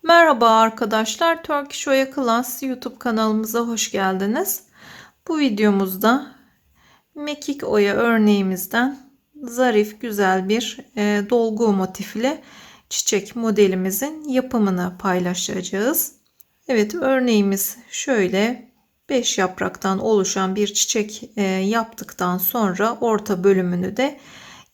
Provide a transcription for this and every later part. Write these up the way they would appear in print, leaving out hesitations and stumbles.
Merhaba arkadaşlar, Turkish Oya Class YouTube kanalımıza hoş geldiniz. Bu videomuzda mekik oya örneğimizden zarif güzel bir dolgu motifli çiçek modelimizin yapımını paylaşacağız. Evet, örneğimiz şöyle 5 yapraktan oluşan bir çiçek yaptıktan sonra orta bölümünü de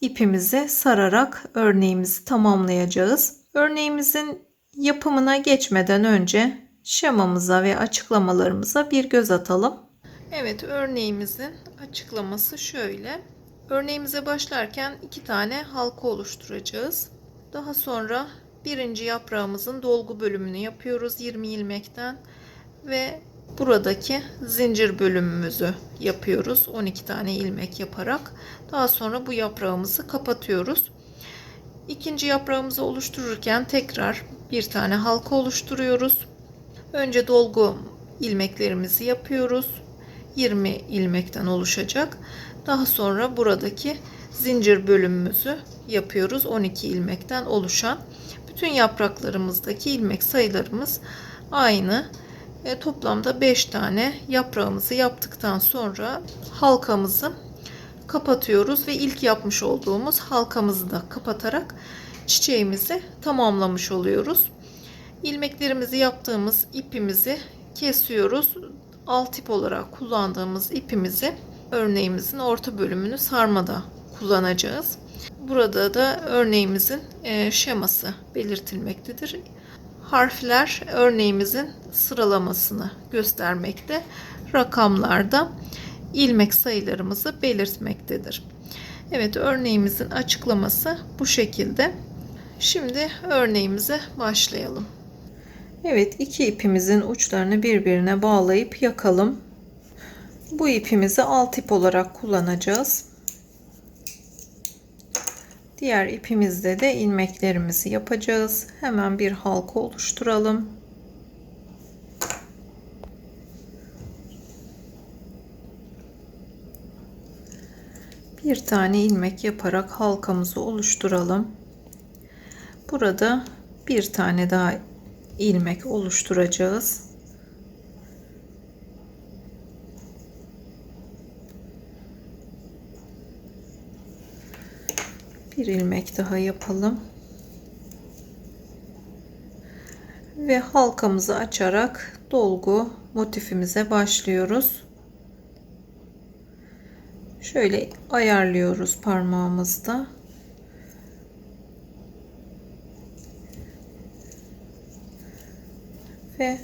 ipimizi sararak örneğimizi tamamlayacağız. Örneğimizin yapımına geçmeden önce şemamıza ve açıklamalarımıza bir göz atalım. Evet, örneğimizin açıklaması şöyle. Örneğimize başlarken 2 tane halka oluşturacağız. Daha sonra birinci yaprağımızın dolgu bölümünü yapıyoruz 20 ilmekten ve buradaki zincir bölümümüzü yapıyoruz 12 tane ilmek yaparak. Daha sonra bu yaprağımızı kapatıyoruz. İkinci yaprağımızı oluştururken tekrar bir tane halka oluşturuyoruz. Önce dolgu ilmeklerimizi yapıyoruz. 20 ilmekten oluşacak. Daha sonra buradaki zincir bölümümüzü yapıyoruz. 12 ilmekten oluşan. Bütün yapraklarımızdaki ilmek sayılarımız aynı. Toplamda 5 tane yaprağımızı yaptıktan sonra halkamızı kapatıyoruz ve ilk yapmış olduğumuz halkamızı da kapatarak çiçeğimizi tamamlamış oluyoruz. İlmeklerimizi yaptığımız ipimizi kesiyoruz. Alt ip olarak kullandığımız ipimizi örneğimizin orta bölümünü sarmada kullanacağız. Burada da örneğimizin şeması belirtilmektedir. Harfler örneğimizin sıralamasını göstermekte. Rakamlarda ilmek sayılarımızı belirtmektedir. Evet, örneğimizin açıklaması bu şekilde. Şimdi örneğimize başlayalım. Evet, iki ipimizin uçlarını birbirine bağlayıp yakalım. Bu ipimizi alt ip olarak kullanacağız. Diğer ipimizde de ilmeklerimizi yapacağız. Hemen bir halka oluşturalım. Bir tane ilmek yaparak halkamızı oluşturalım. Burada bir tane daha ilmek oluşturacağız. Bir ilmek daha yapalım. Ve halkamızı açarak dolgu motifimize başlıyoruz. Şöyle ayarlıyoruz parmağımızda. Ve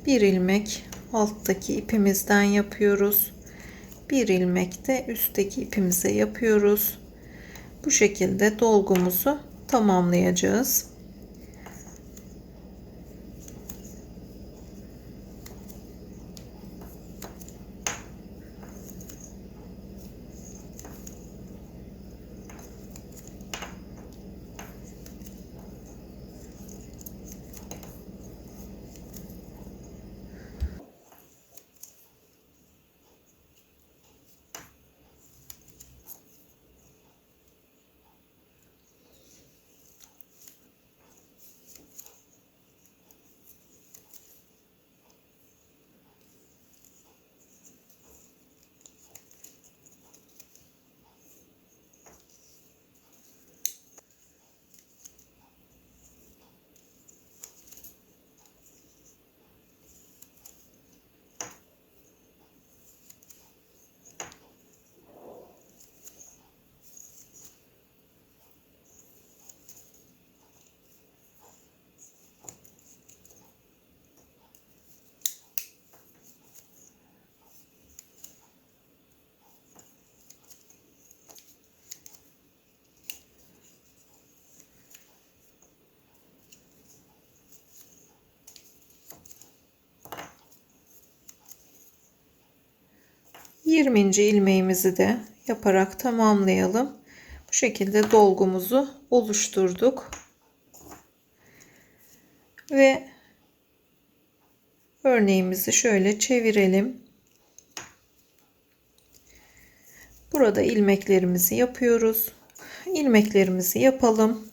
bir ilmek alttaki ipimizden yapıyoruz. Bir ilmek de üstteki ipimize yapıyoruz. Bu şekilde dolgumuzu tamamlayacağız. Yirminci ilmeğimizi de yaparak tamamlayalım. Bu şekilde dolgumuzu oluşturduk. Ve örneğimizi şöyle çevirelim. Burada ilmeklerimizi yapıyoruz. İlmeklerimizi yapalım.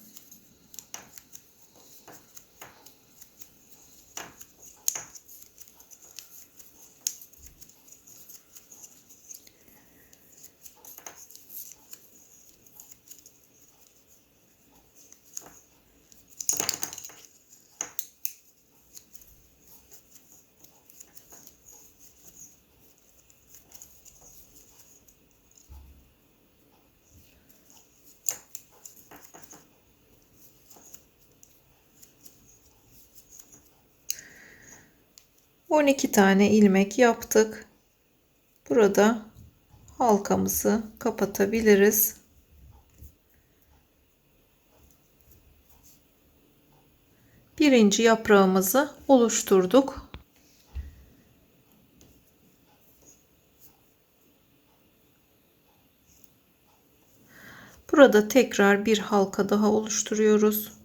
12 tane ilmek yaptık. Burada halkamızı kapatabiliriz. Birinci yaprağımızı oluşturduk. Burada tekrar bir halka daha oluşturuyoruz.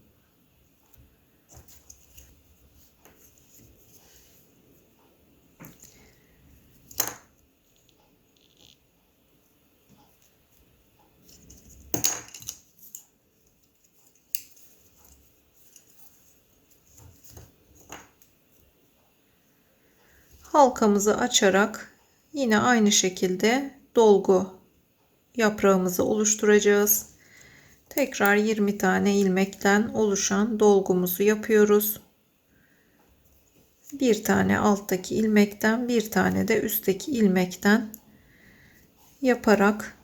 Halkamızı açarak yine aynı şekilde dolgu yaprağımızı oluşturacağız. Tekrar 20 tane ilmekten oluşan dolgumuzu yapıyoruz. Bir tane alttaki ilmekten, bir tane de üstteki ilmekten yaparak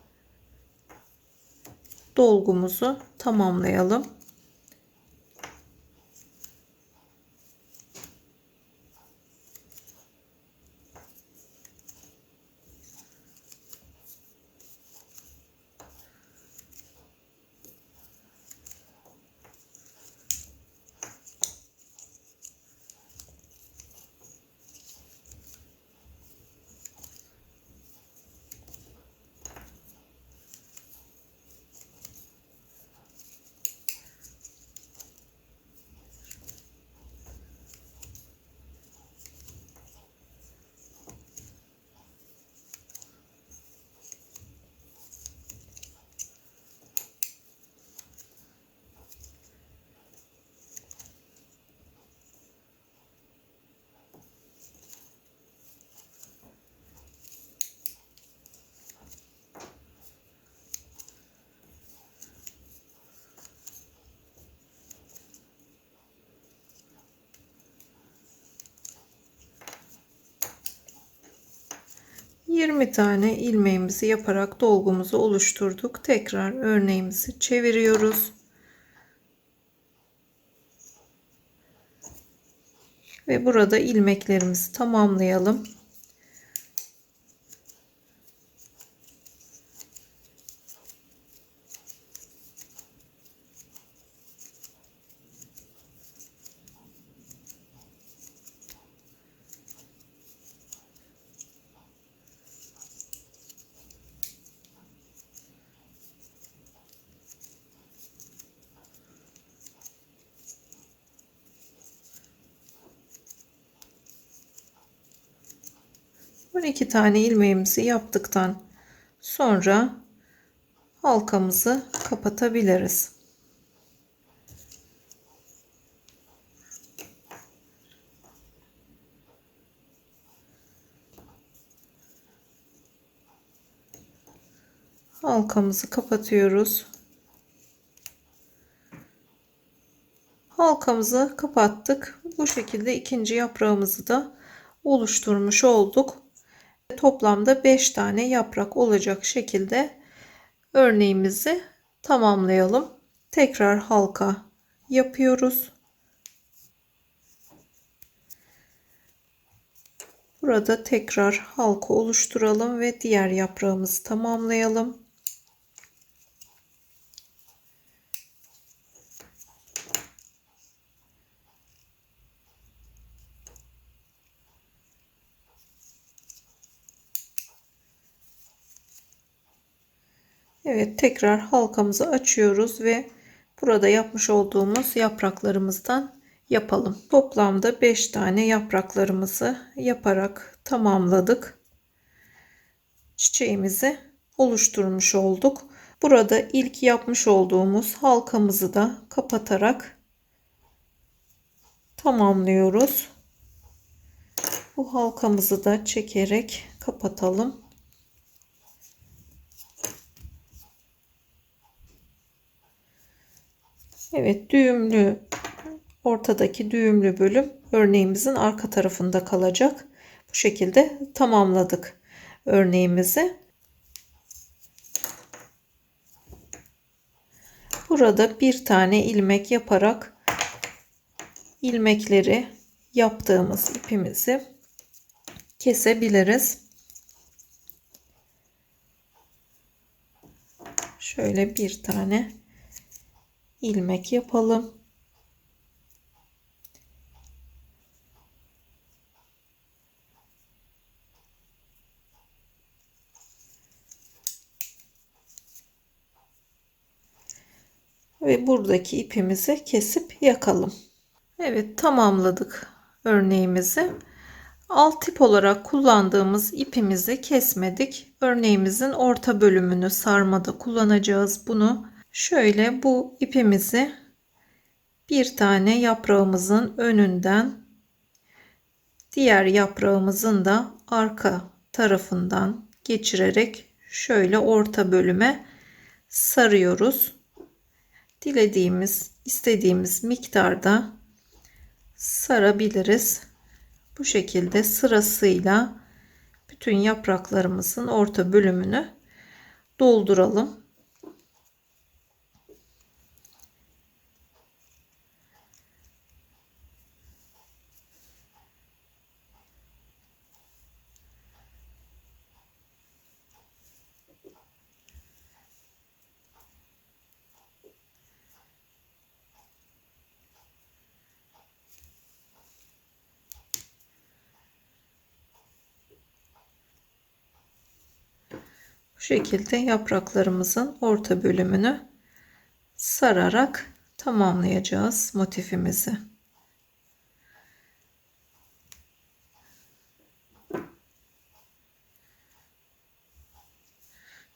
dolgumuzu tamamlayalım. ...20 tane ilmeğimizi yaparak dolgumuzu oluşturduk. Tekrar örneğimizi çeviriyoruz. Ve burada ilmeklerimizi tamamlayalım. Bu 12 tane ilmeğimizi yaptıktan sonra halkamızı kapatabiliriz. Halkamızı kapatıyoruz. Halkamızı kapattık. Bu şekilde ikinci yaprağımızı da oluşturmuş olduk. Toplamda 5 tane yaprak olacak şekilde örneğimizi tamamlayalım. Tekrar halka yapıyoruz. Burada tekrar halka oluşturalım ve diğer yaprağımızı tamamlayalım. Evet, tekrar halkamızı açıyoruz ve burada yapmış olduğumuz yapraklarımızdan yapalım. Toplamda 5 tane yapraklarımızı yaparak tamamladık. Çiçeğimizi oluşturmuş olduk. Burada ilk yapmış olduğumuz halkamızı da kapatarak tamamlıyoruz. Bu halkamızı da çekerek kapatalım. Evet, ortadaki düğümlü bölüm örneğimizin arka tarafında kalacak. Bu şekilde tamamladık örneğimizi. Burada bir tane ilmek yaparak ilmekleri yaptığımız ipimizi kesebiliriz. Şöyle bir tane ilmek yapalım. Ve buradaki ipimizi kesip yakalım. Evet, tamamladık örneğimizi. Alt ip olarak kullandığımız ipimizi kesmedik. Örneğimizin orta bölümünü sarmada kullanacağız bunu. Şöyle bu ipimizi bir tane yaprağımızın önünden, diğer yaprağımızın da arka tarafından geçirerek şöyle orta bölüme sarıyoruz. Dilediğimiz, istediğimiz miktarda sarabiliriz. Bu şekilde sırasıyla bütün yapraklarımızın orta bölümünü dolduralım. Bu şekilde yapraklarımızın orta bölümünü sararak tamamlayacağız motifimizi.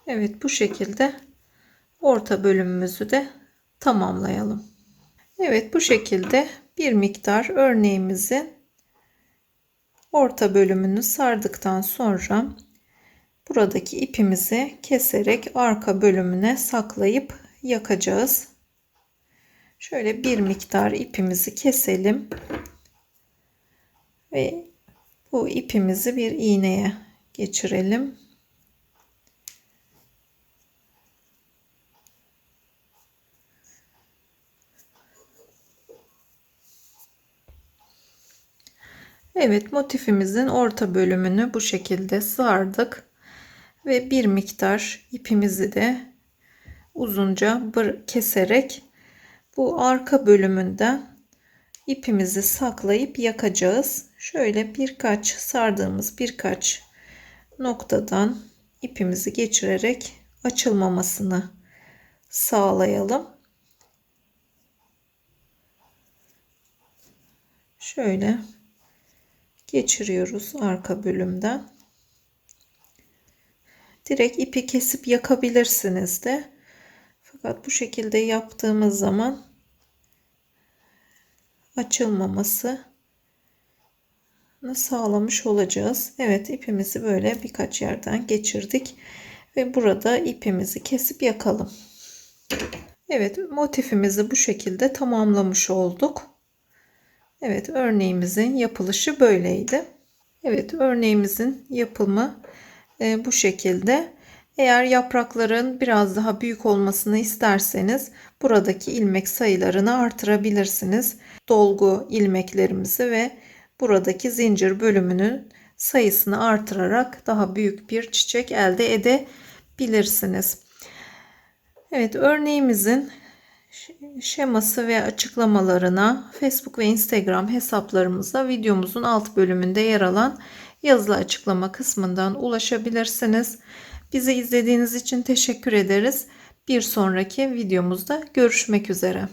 Evet, bu şekilde orta bölümümüzü de tamamlayalım. Evet, bu şekilde bir miktar örneğimizin orta bölümünü sardıktan sonra buradaki ipimizi keserek arka bölümüne saklayıp yakacağız. Şöyle bir miktar ipimizi keselim ve bu ipimizi bir iğneye geçirelim. Evet, motifimizin orta bölümünü bu şekilde sardık ve bir miktar ipimizi de uzunca keserek bu arka bölümünden ipimizi saklayıp yakacağız. Şöyle birkaç sardığımız birkaç noktadan ipimizi geçirerek açılmamasını sağlayalım. Şöyle geçiriyoruz arka bölümden. Direkt ipi kesip yakabilirsiniz de. Fakat bu şekilde yaptığımız zaman açılmaması sağlamış olacağız. Evet, ipimizi böyle birkaç yerden geçirdik ve burada ipimizi kesip yakalım. Evet, motifimizi bu şekilde tamamlamış olduk. Evet, örneğimizin yapılışı böyleydi. Evet, örneğimizin yapımı bu şekilde. Eğer yaprakların biraz daha büyük olmasını isterseniz buradaki ilmek sayılarını artırabilirsiniz. Dolgu ilmeklerimizi ve buradaki zincir bölümünün sayısını artırarak daha büyük bir çiçek elde edebilirsiniz. Evet, örneğimizin şeması ve açıklamalarına Facebook ve Instagram hesaplarımızda videomuzun alt bölümünde yer alan yazılı açıklama kısmından ulaşabilirsiniz. Bizi izlediğiniz için teşekkür ederiz. Bir sonraki videomuzda görüşmek üzere.